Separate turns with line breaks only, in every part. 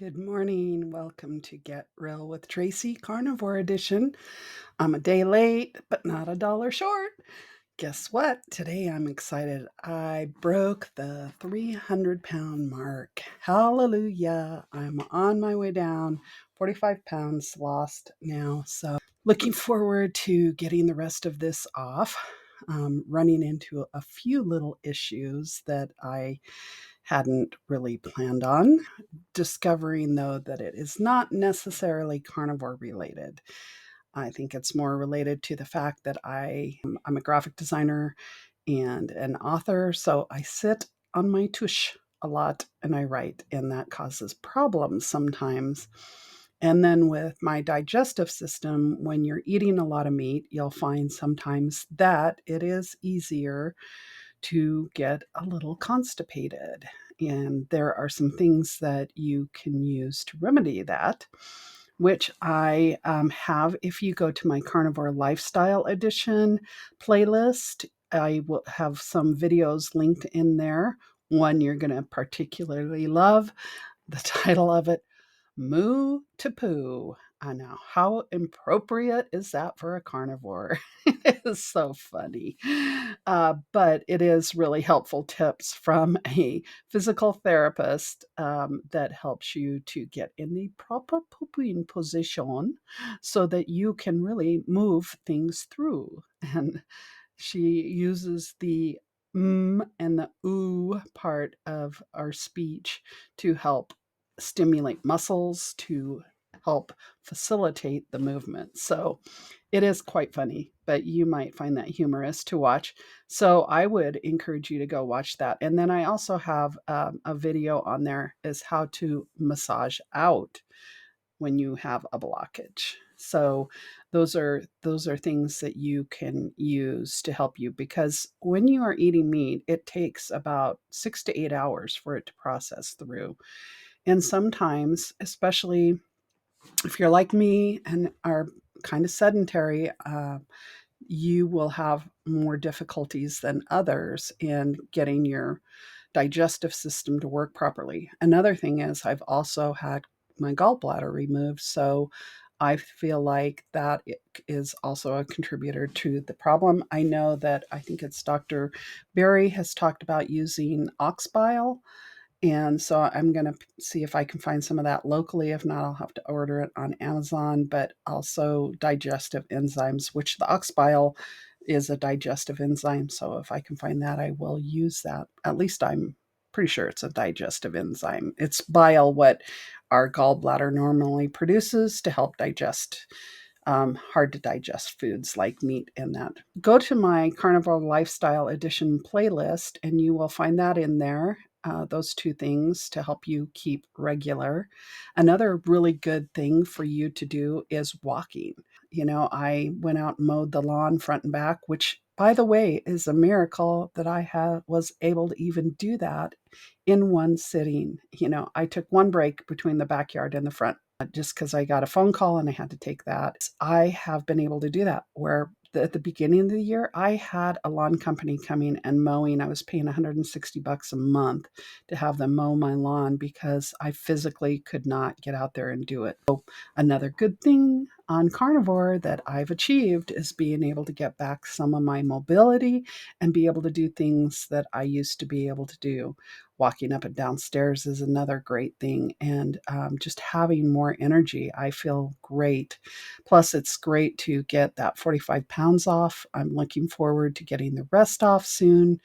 Good morning. Welcome to Get Real with Tracy, Carnivore Edition. I'm a day late, but not a dollar short. Guess what? Today I'm excited. I broke the 300-pound mark. Hallelujah. I'm on my way down. 45 pounds lost now. So looking forward to getting the rest of this off. Running into a few little issues that I hadn't really planned on. Discovering, though, that it is not necessarily carnivore related. I think it's more related to the fact that I'm a graphic designer and an author, so I sit on my tush a lot and I write, and that causes problems sometimes. And then with my digestive system, when you're eating a lot of meat, you'll find sometimes that it is easier to get a little constipated. And there are some things that you can use to remedy that, which I have. If you go to my Carnivore Lifestyle Edition playlist, I will have some videos linked in there. One you're going to particularly love. The title of it, Moo to Poo. I know. How appropriate is that for a carnivore? It is so funny. But it is really helpful tips from a physical therapist that helps you to get in the proper pooping position so that you can really move things through. And she uses the and the ooh part of our speech to help stimulate muscles, to help facilitate the movement. So it is quite funny, but you might find that humorous to watch. So I would encourage you to go watch that. And then I also have a video on there is how to massage out when you have a blockage. So those are things that you can use to help you, because when you are eating meat, it takes about 6 to 8 hours for it to process through. And sometimes, especially if you're like me and are kind of sedentary, you will have more difficulties than others in getting your digestive system to work properly. Another thing is, I've also had my gallbladder removed. So I feel like that is also a contributor to the problem. I know that I think it's Dr. Berry has talked about using ox bile, and so I'm going to see if I can find some of that locally. If not, I'll have to order it on Amazon, but also digestive enzymes, which the ox bile is a digestive enzyme. So if I can find that, I will use that. At least I'm pretty sure it's a digestive enzyme. It's bile, what our gallbladder normally produces to help digest hard to digest foods like meat and that. Go to my Carnivore Lifestyle Edition playlist and you will find that in there. Those two things to help you keep regular. Another really good thing for you to do is walking. I went out and mowed the lawn front and back, which, by the way, is a miracle that was able to even do that in one sitting. I took one break between the backyard and the front just because I got a phone call and I had to take that. I have been able to do that, where at the beginning of the year, I had a lawn company coming and mowing. I was paying $160 a month to have them mow my lawn because I physically could not get out there and do it. So another good thing on Carnivore that I've achieved is being able to get back some of my mobility and be able to do things that I used to be able to do. Walking up and downstairs is another great thing, and just having more energy. I feel great. Plus, it's great to get that 45 pounds off. I'm looking forward to getting the rest off soon,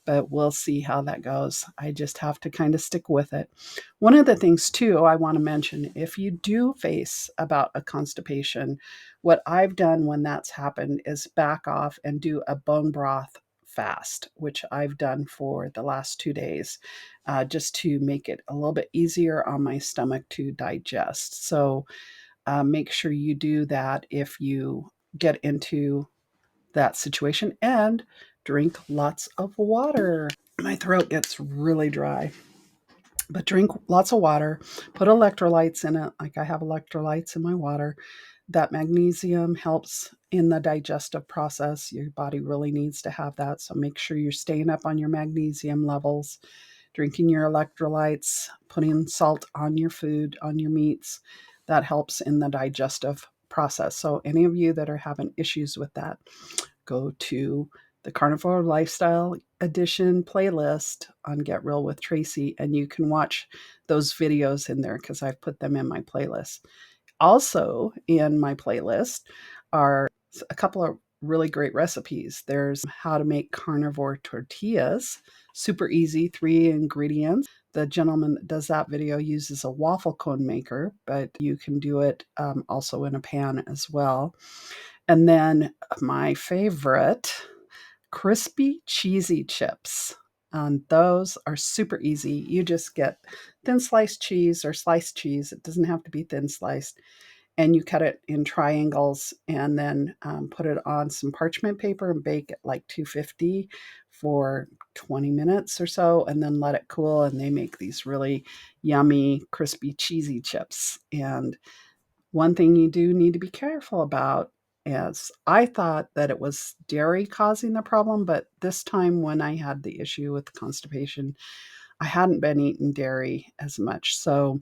but we'll see how that goes. I just have to kind of stick with it. One of the things, too, I want to mention, if you do face about a constipation, what I've done when that's happened is back off and do a bone broth fast, which I've done for the last 2 days, just to make it a little bit easier on my stomach to digest. So make sure you do that if you get into that situation, and drink lots of water. My throat gets really dry, but drink lots of water. Put electrolytes in it, like I have electrolytes in my water. That magnesium helps in the digestive process. Your body really needs to have that. So make sure you're staying up on your magnesium levels. drinking your electrolytes, putting salt on your food, on your meats. That helps in the digestive process. So any of you that are having issues with that, go to the Carnivore Lifestyle Edition playlist on Get Real with Tracy, and you can watch those videos in there because I've put them in my playlist. Also in my playlist are a couple of really great recipes. There's how to make carnivore tortillas, super easy, 3 ingredients. The gentleman that does that video uses a waffle cone maker, but you can do it also in a pan as well. And then my favorite, crispy cheesy chips. Those are super easy. You just get thin sliced cheese or sliced cheese. It doesn't have to be thin sliced. And you cut it in triangles and then put it on some parchment paper and bake at like 250 for 20 minutes or so, and then let it cool. And they make these really yummy, crispy, cheesy chips. And one thing you do need to be careful about is I thought that it was dairy causing the problem, but this time when I had the issue with constipation, I hadn't been eating dairy as much. So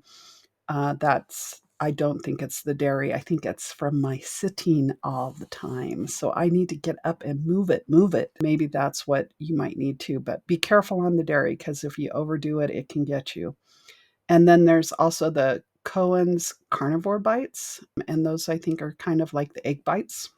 I don't think it's the dairy. I think it's from my sitting all the time. So I need to get up and move it, move it. Maybe that's what you might need to, but be careful on the dairy because if you overdo it, it can get you. And then there's also the Cohen's carnivore bites, and those I think are kind of like the egg bites.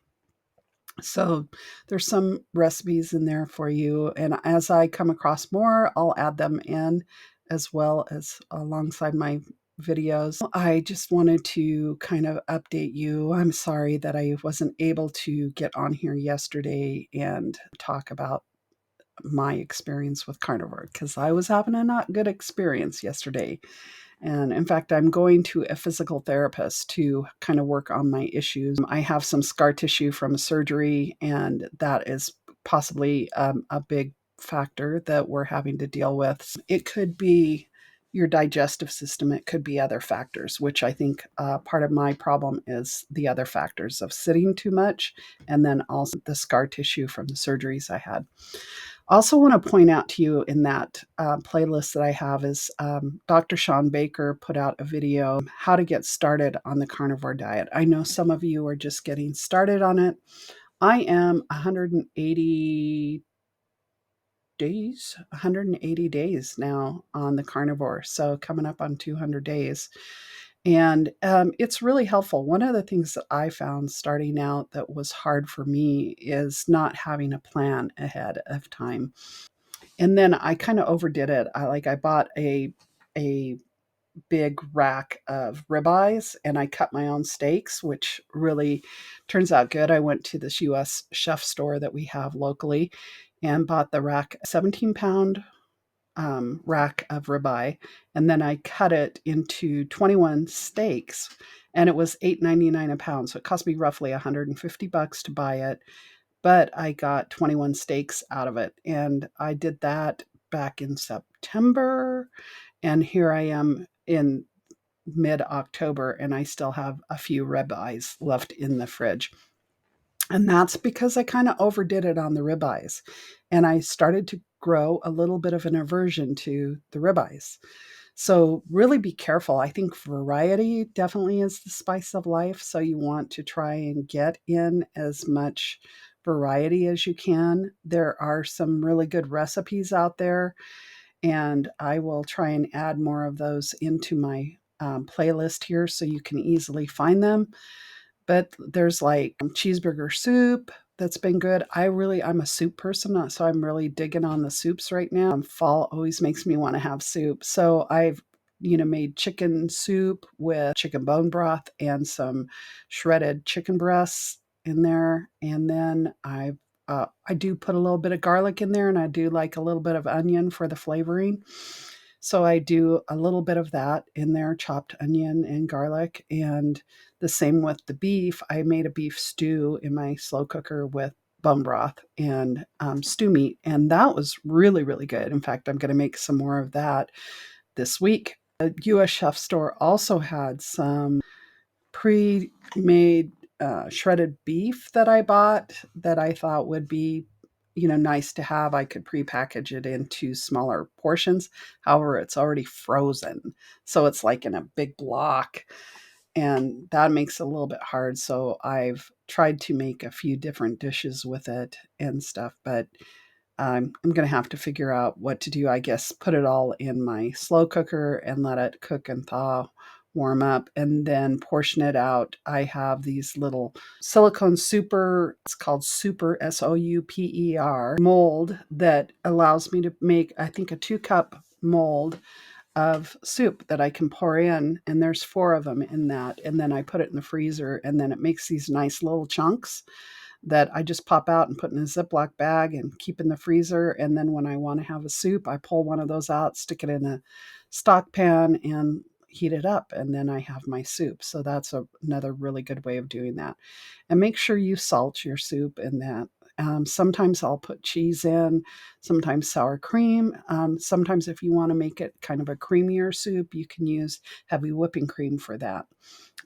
So there's some recipes in there for you. And as I come across more, I'll add them in as well as alongside my videos. I just wanted to kind of update you. I'm sorry that I wasn't able to get on here yesterday and talk about my experience with carnivore because I was having a not good experience yesterday. And in fact, I'm going to a physical therapist to kind of work on my issues. I have some scar tissue from a surgery, and that is possibly a big factor that we're having to deal with. It could be your digestive system, it could be other factors, which I think part of my problem is the other factors of sitting too much and then also the scar tissue from the surgeries I had. Also want to point out to you in that playlist that I have is Dr. Shawn Baker put out a video, how to get started on the carnivore diet. I know some of you are just getting started on it. I am 180 days now on the carnivore. So coming up on 200 days. And it's really helpful. One of the things that I found starting out that was hard for me is not having a plan ahead of time. And then I kind of overdid it. I bought a big rack of ribeyes and I cut my own steaks, which really turns out good. I went to this US chef store that we have locally and bought the rack, 17-pound rack of ribeye, and then I cut it into 21 steaks, and it was $8.99 a pound. So it cost me roughly $150 to buy it, but I got 21 steaks out of it. And I did that back in September. And here I am in mid-October, and I still have a few ribeyes left in the fridge. And that's because I kind of overdid it on the ribeyes. And I started to grow a little bit of an aversion to the ribeyes. So really be careful. I think variety definitely is the spice of life. So you want to try and get in as much variety as you can. There are some really good recipes out there, and I will try and add more of those into my playlist here so you can easily find them. But there's like cheeseburger soup that's been good. I'm a soup person, so I'm really digging on the soups right now. Fall always makes me want to have soup. So I've made chicken soup with chicken bone broth and some shredded chicken breasts in there. And then I do put a little bit of garlic in there, and I do like a little bit of onion for the flavoring. So I do a little bit of that in there, chopped onion and garlic. And the same with the beef. I made a beef stew in my slow cooker with bone broth and stew meat. And that was really, really good. In fact, I'm going to make some more of that this week. The US Chef Store also had some pre-made shredded beef that I bought that I thought would be nice to have. I could prepackage it into smaller portions. However, it's already frozen. So it's like in a big block, and that makes it a little bit hard. So I've tried to make a few different dishes with it and stuff, but I'm going to have to figure out what to do. I guess put it all in my slow cooker and let it cook and thaw, warm up, and then portion it out. I have these little silicone super, it's called Super, Souper mold that allows me to make, I think, a 2-cup mold of soup that I can pour in, and there's 4 of them in that. And then I put it in the freezer, and then it makes these nice little chunks that I just pop out and put in a Ziploc bag and keep in the freezer. And then when I want to have a soup, I pull one of those out, stick it in a stock pan, and heat it up. And then I have my soup. So that's another really good way of doing that. And make sure you salt your soup in that. Sometimes I'll put cheese in, sometimes sour cream. Sometimes if you want to make it kind of a creamier soup, you can use heavy whipping cream for that.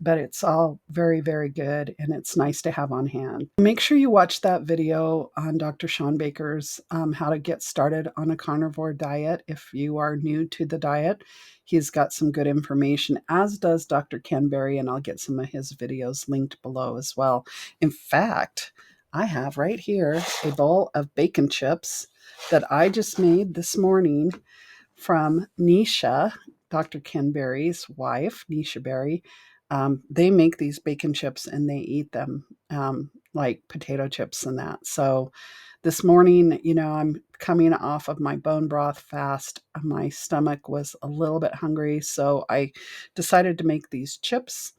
But it's all very, very good, and it's nice to have on hand. Make sure you watch that video on Dr. Shawn Baker's how to get started on a carnivore diet. If you are new to the diet, he's got some good information, as does Dr. Ken Berry, and I'll get some of his videos linked below as well. In fact, I have right here a bowl of bacon chips that I just made this morning from Nisha, Dr. Ken Berry's wife, Nisha Berry. They make these bacon chips and they eat them like potato chips and that. So this morning, I'm coming off of my bone broth fast. My stomach was a little bit hungry, so I decided to make these chips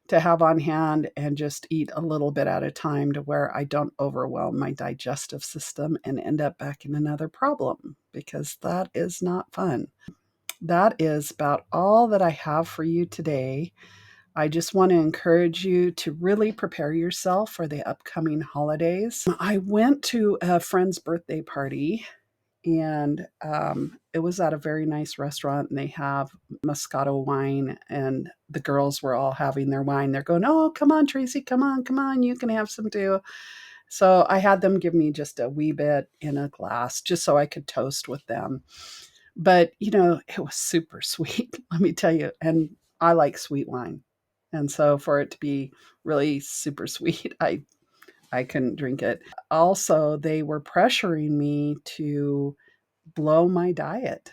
to have on hand and just eat a little bit at a time to where I don't overwhelm my digestive system and end up back in another problem, because that is not fun. That is about all that I have for you today. I just want to encourage you to really prepare yourself for the upcoming holidays. I went to a friend's birthday party, and it was at a very nice restaurant, and they have Moscato wine, and the girls were all having their wine. They're going, "Oh, come on, Tracy, come on, you can have some too." So I had them give me just a wee bit in a glass just so I could toast with them. But, it was super sweet, let me tell you, and I like sweet wine. And so for it to be really super sweet, I couldn't drink it. Also, they were pressuring me to blow my diet.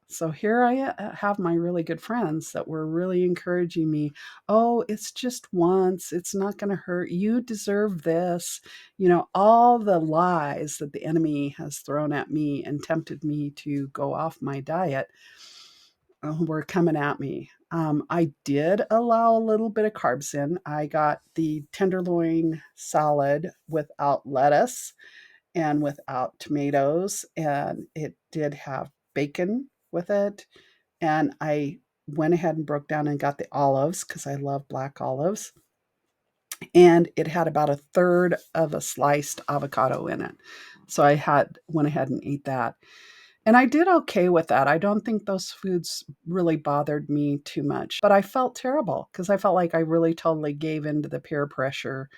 So here I have my really good friends that were really encouraging me. Oh, it's just once. It's not going to hurt. You deserve this. All the lies that the enemy has thrown at me and tempted me to go off my diet were coming at me. I did allow a little bit of carbs in. I got the tenderloin salad without lettuce and without tomatoes, and it did have bacon with it. And I went ahead and broke down and got the olives because I love black olives. And it had about a third of a sliced avocado in it. So went ahead and ate that. And I did okay with that. I don't think those foods really bothered me too much, but I felt terrible because I felt like I really totally gave into the peer pressure.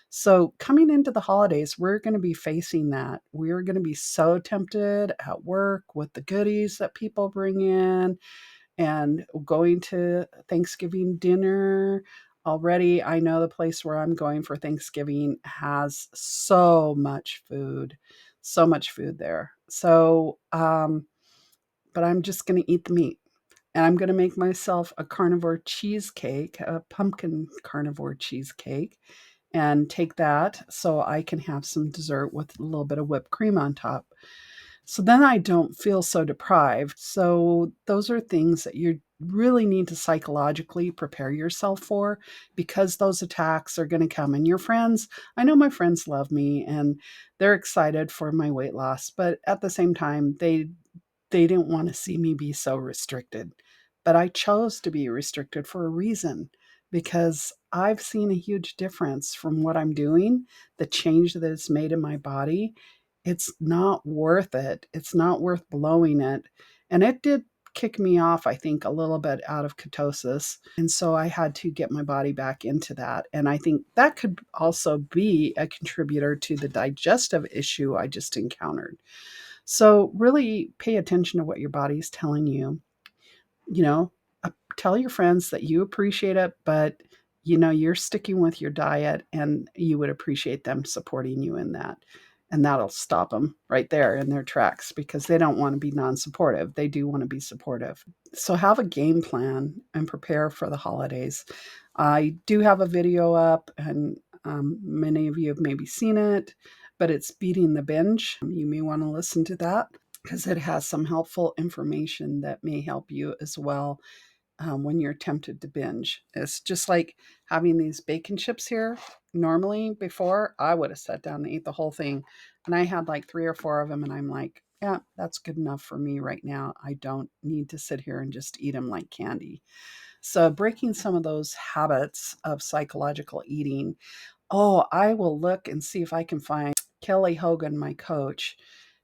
So coming into the holidays, we're going to be facing that. We're going to be so tempted at work with the goodies that people bring in and going to Thanksgiving dinner. Already, I know the place where I'm going for Thanksgiving has so much food there. So, but I'm just going to eat the meat. And I'm going to make myself a carnivore cheesecake, a pumpkin carnivore cheesecake, and take that so I can have some dessert with a little bit of whipped cream on top. So then I don't feel so deprived. So those are things that you really need to psychologically prepare yourself for, because those attacks are going to come. And your friends, I know my friends love me and they're excited for my weight loss, but at the same time, they didn't want to see me be so restricted. But I chose to be restricted for a reason, because I've seen a huge difference from what I'm doing, the change that it's made in my body. It's not worth it. It's not worth blowing it. And it did kicked me off, I think, a little bit out of ketosis. And so I had to get my body back into that. And I think that could also be a contributor to the digestive issue I just encountered. So really pay attention to what your body's telling you. You know, tell your friends that you appreciate it, but you're sticking with your diet and you would appreciate them supporting you in that. And that'll stop them right there in their tracks because they don't want to be non supportive. They do want to be supportive. So have a game plan and prepare for the holidays. I do have a video up, and many of you have maybe seen it, but it's Beating the Binge. You may want to listen to that because it has some helpful information that may help you as well when you're tempted to binge. It's just like having these bacon chips here. Normally, before, I would have sat down and ate the whole thing. And I had like 3 or 4 of them, and I'm like, yeah, that's good enough for me right now. I don't need to sit here and just eat them like candy. So, breaking some of those habits of psychological eating. Oh, I will look and see if I can find Kelly Hogan, my coach,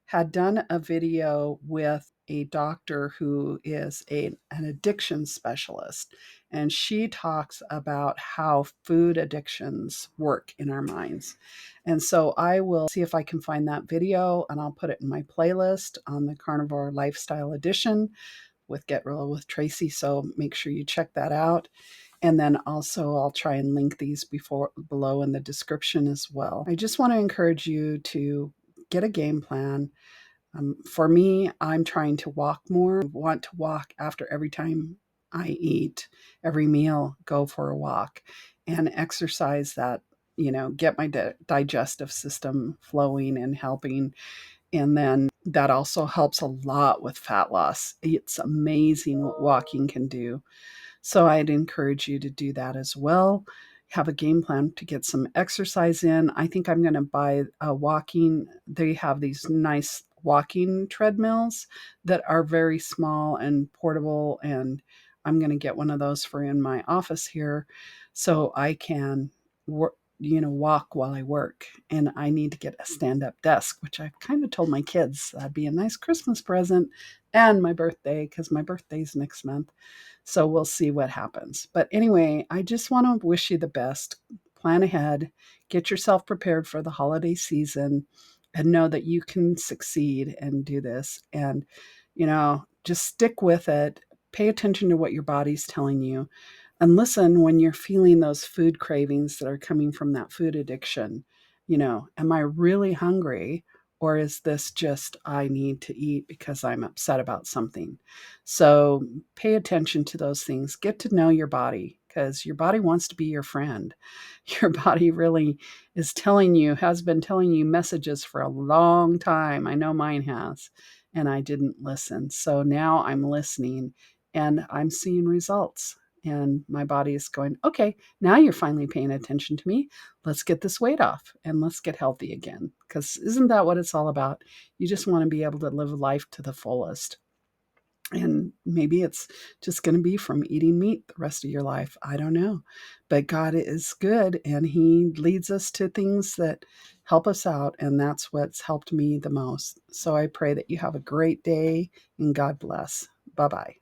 had done a video with a doctor who is an addiction specialist. And she talks about how food addictions work in our minds. And so I will see if I can find that video and I'll put it in my playlist on the Carnivore Lifestyle Edition with Get Real with Tracy. So make sure you check that out. And then also I'll try and link these below in the description as well. I just want to encourage you to get a game plan. For me, I'm trying to walk more. I want to walk after every time I eat, every meal, go for a walk and exercise that, get my digestive system flowing and helping. And then that also helps a lot with fat loss. It's amazing what walking can do. So I'd encourage you to do that as well. Have a game plan to get some exercise in. I think I'm going to buy a walking. They have these nice walking treadmills that are very small and portable. And I'm going to get one of those for in my office here so I can work, walk while I work. And I need to get a stand-up desk, which I've kind of told my kids that'd be a nice Christmas present and my birthday, because my birthday's next month. So we'll see what happens. But anyway, I just want to wish you the best. Plan ahead, get yourself prepared for the holiday season, and know that you can succeed and do this. And, just stick with it. Pay attention to what your body's telling you. And listen when you're feeling those food cravings that are coming from that food addiction. Am I really hungry? Or is this just I need to eat because I'm upset about something? So pay attention to those things. Get to know your body because your body wants to be your friend. Your body really has been telling you messages for a long time. I know mine has, and I didn't listen. So now I'm listening and I'm seeing results. And my body is going, okay, now you're finally paying attention to me. Let's get this weight off and let's get healthy again. Because isn't that what it's all about? You just want to be able to live life to the fullest. And maybe it's just going to be from eating meat the rest of your life. I don't know. But God is good and He leads us to things that help us out. And that's what's helped me the most. So I pray that you have a great day and God bless. Bye bye.